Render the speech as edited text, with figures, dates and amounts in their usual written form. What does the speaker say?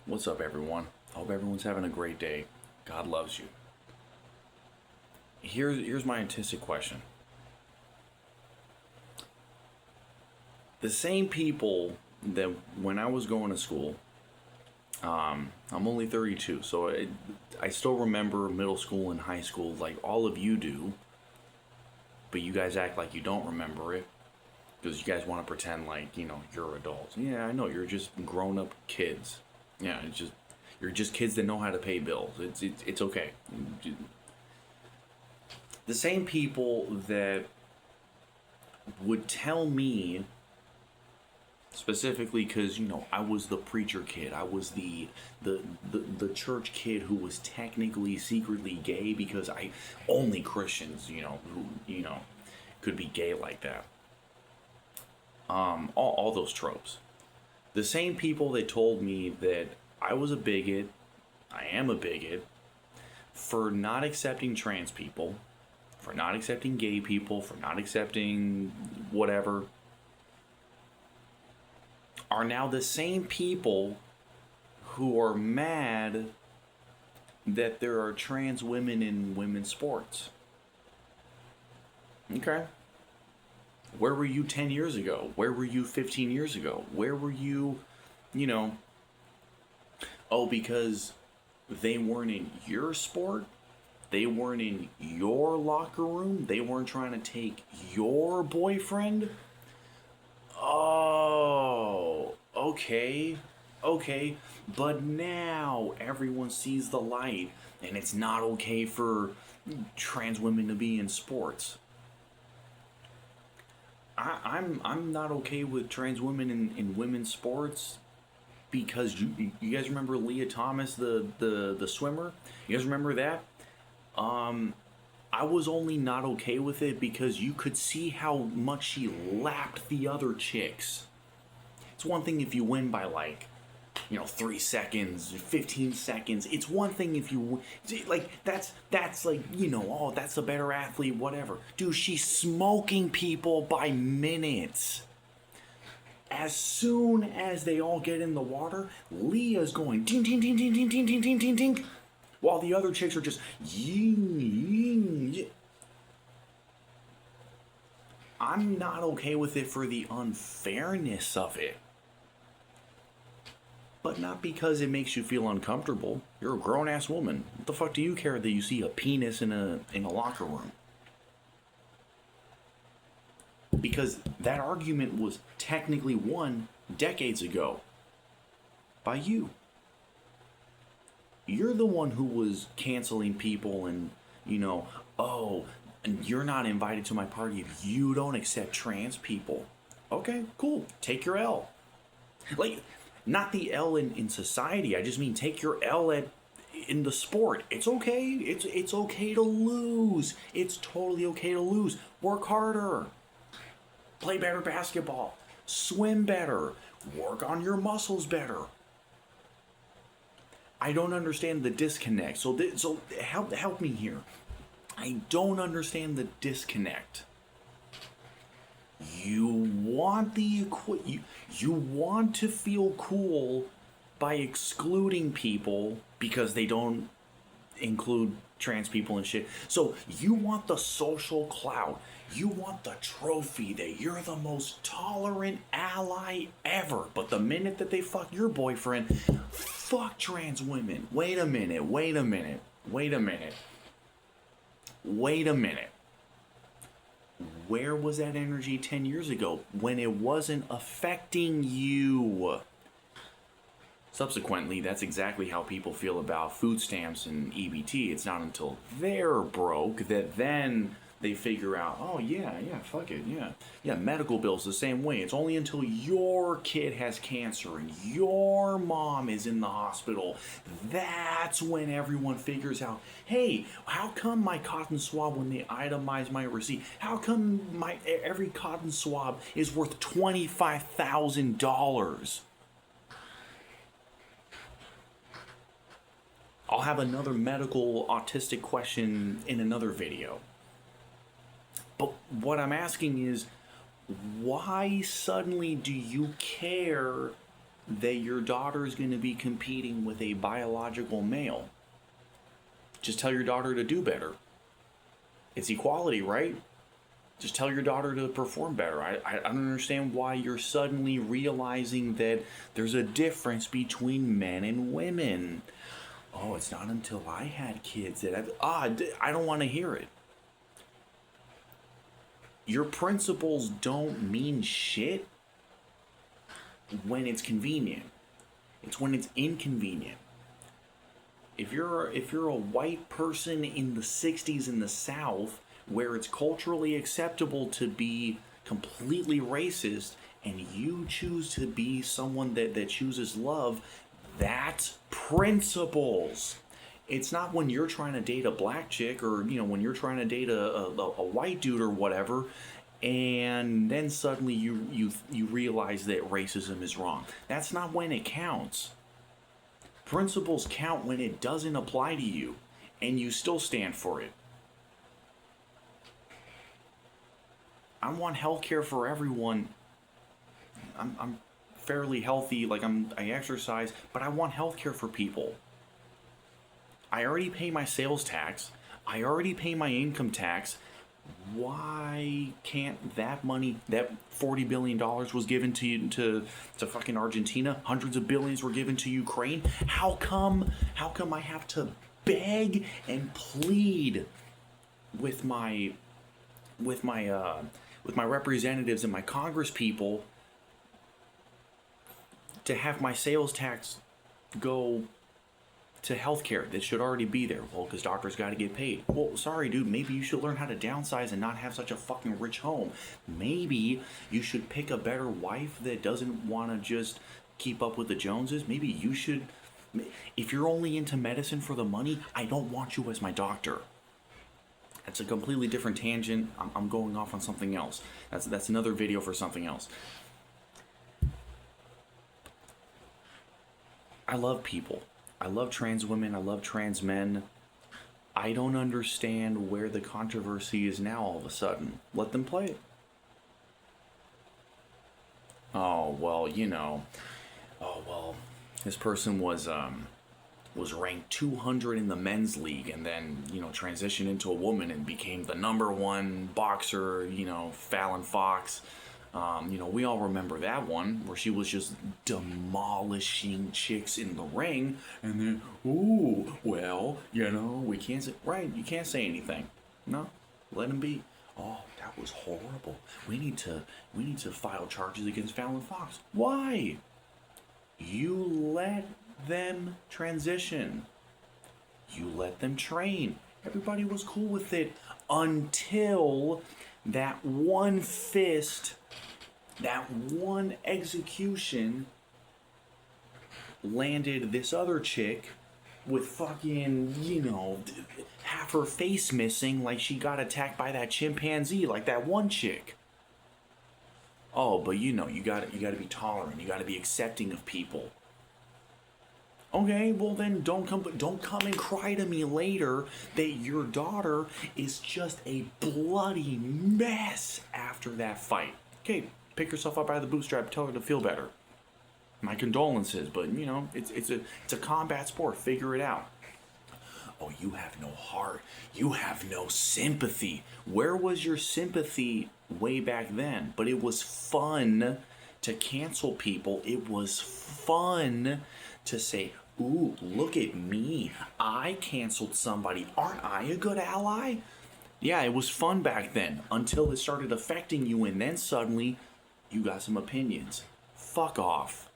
What's up, everyone? Hope everyone's having a great day. God loves you. Here's my autistic question. The same people that when I was going to school, I'm only 32, so I still remember middle school and high school like all of you do, but you guys act like you don't remember it because you guys want to pretend like, you're adults. Yeah, I know, you're just grown-up kids. Yeah, you're just kids that know how to pay bills. It's okay. The same people that would tell me, specifically because I was the preacher kid, I was the church kid who was technically secretly gay because I only Christians who could be gay like that. All those tropes. The same people that told me that I was a bigot, I am a bigot, for not accepting trans people, for not accepting gay people, for not accepting whatever, are now the same people who are mad that there are trans women in women's sports. Okay. Where were you 10 years ago? Where were you 15 years ago? Where were you, oh, because they weren't in your sport? They weren't in your locker room? They weren't trying to take your boyfriend? Oh, okay. Okay. But now everyone sees the light, and it's not okay for trans women to be in sports. I'm not okay with trans women in women's sports because you guys remember Leah Thomas, the swimmer? You guys remember that? I was only not okay with it because you could see how much she lapped the other chicks. It's one thing if you win by 3 seconds, 15 seconds. It's one thing if you, that's like, oh, that's a better athlete, whatever. Dude, she's smoking people by minutes. As soon as they all get in the water, Leah's going ding, ding, ding, ding, ding, ding, ding, ding, ding, ding, while the other chicks are just ying, ying, ying. I'm not okay with it for the unfairness of it. But not because it makes you feel uncomfortable. You're a grown-ass woman. What the fuck do you care that you see a penis in a locker room? Because that argument was technically won decades ago by you. You're the one who was canceling people and, oh, and you're not invited to my party if you don't accept trans people. Okay, cool. Take your L. Not the L in society. I just mean take your L in the sport. It's okay. It's okay to lose. It's totally okay to lose. Work harder. Play better basketball. Swim better. Work on your muscles better. I don't understand the disconnect. So help me here. I don't understand the disconnect. You want you want to feel cool by excluding people because they don't include trans people and shit. So you want the social clout. You want the trophy that you're the most tolerant ally ever. But the minute that they fuck your boyfriend, fuck trans women. Wait a minute. Where was that energy 10 years ago when it wasn't affecting you? Subsequently, that's exactly how people feel about food stamps and EBT. It's not until they're broke that then they figure out, oh yeah, fuck it, yeah, medical bills the same way. It's only until your kid has cancer and your mom is in the hospital, that's when everyone figures out, hey, how come my cotton swab, when they itemize my receipt, how come every cotton swab is worth $25,000? I'll have another medical autistic question in another video. But what I'm asking is, why suddenly do you care that your daughter is going to be competing with a biological male. Just tell your daughter to do better. It's equality, right? Just tell your daughter to perform better. I don't understand why you're suddenly realizing that there's a difference between men and women. Oh, it's not until I had kids that I don't want to hear it. Your principles don't mean shit when it's convenient. It's when it's inconvenient. If you're a white person in the 60s in the South, where it's culturally acceptable to be completely racist, and you choose to be someone that chooses love, that's principles. It's not when you're trying to date a black chick, or when you're trying to date a white dude or whatever, and then suddenly you realize that racism is wrong. That's not when it counts. Principles count when it doesn't apply to you, and you still stand for it. I want healthcare for everyone. I'm fairly healthy, like I exercise, but I want healthcare for people. I already pay my sales tax. I already pay my income tax. Why can't that money, that $40 billion was given to fucking Argentina, hundreds of billions were given to Ukraine? How come I have to beg and plead with my representatives and my Congress people to have my sales tax go to healthcare that should already be there? Well, because doctors got to get paid. Well, sorry, dude. Maybe you should learn how to downsize and not have such a fucking rich home. Maybe you should pick a better wife that doesn't want to just keep up with the Joneses. Maybe you should. If you're only into medicine for the money, I don't want you as my doctor. That's a completely different tangent. I'm going off on something else. That's another video for something else. I love people. I love trans women. I love trans men. I don't understand where the controversy is now all of a sudden. Let them play it. Oh, well, this person was ranked 200 in the men's league, and then transitioned into a woman and became the #1 boxer. Fallon Fox. We all remember that one where she was just demolishing chicks in the ring, and then we can't say, right. You can't say anything. No, let him be. Oh, that was horrible. We need to file charges against Fallon Fox. Why? You let them transition. You let them train. Everybody was cool with it until that one fist, that one execution landed this other chick with fucking, half her face missing, like she got attacked by that chimpanzee, like that one chick. Oh, but you gotta be tolerant. You gotta be accepting of people. Okay, well then don't come and cry to me later that your daughter is just a bloody mess after that fight. Okay, pick yourself up by the bootstrap, tell her to feel better. My condolences, but it's a combat sport. Figure it out. Oh, you have no heart. You have no sympathy. Where was your sympathy way back then? But it was fun to cancel people. It was fun to say, ooh, look at me. I canceled somebody. Aren't I a good ally? Yeah, it was fun back then until it started affecting you, and then suddenly you got some opinions. Fuck off.